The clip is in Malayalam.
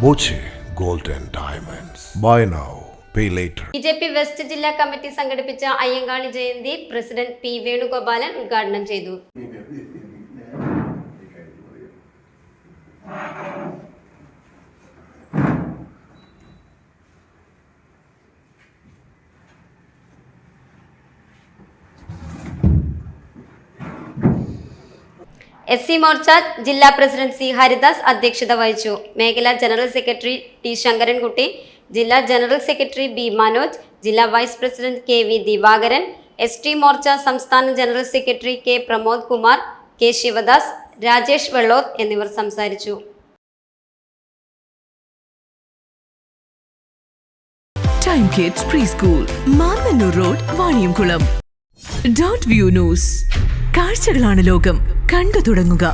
Boche Gold and Diamonds. Buy now, pay later. BJP west ജില്ലാ കമ്മിറ്റി സംഘടിപ്പിച്ച അയ്യങ്കാളി ജയന്തി പ്രസിഡന്റ് പി വേണുഗോപാലൻ ഉദ്ഘാടനം ചെയ്തു. SC മോർച്ച ജില്ലാ പ്രസിഡന്റ് സി ഹരിദാസ് അധ്യക്ഷത വഹിച്ചു. മേഖലാ ജനറൽ സെക്രട്ടറി ടി ശങ്കരൻകുട്ടി, ജില്ലാ ജനറൽ സെക്രട്ടറി ബി മനോജ്, ജില്ലാ vice president KV Divakaran, ST Morcha സംസ്ഥാന general secretary K Pramod Kumar, K Sivadas, Rajesh Vellothu എന്നിവർ സംസാരിച്ചു. Time kids pre school, Mannanur road, Vaniyamkulam. Dot view news. കാഴ്ചകളാണ് ലോകം, കണ്ടു തുടങ്ങുക.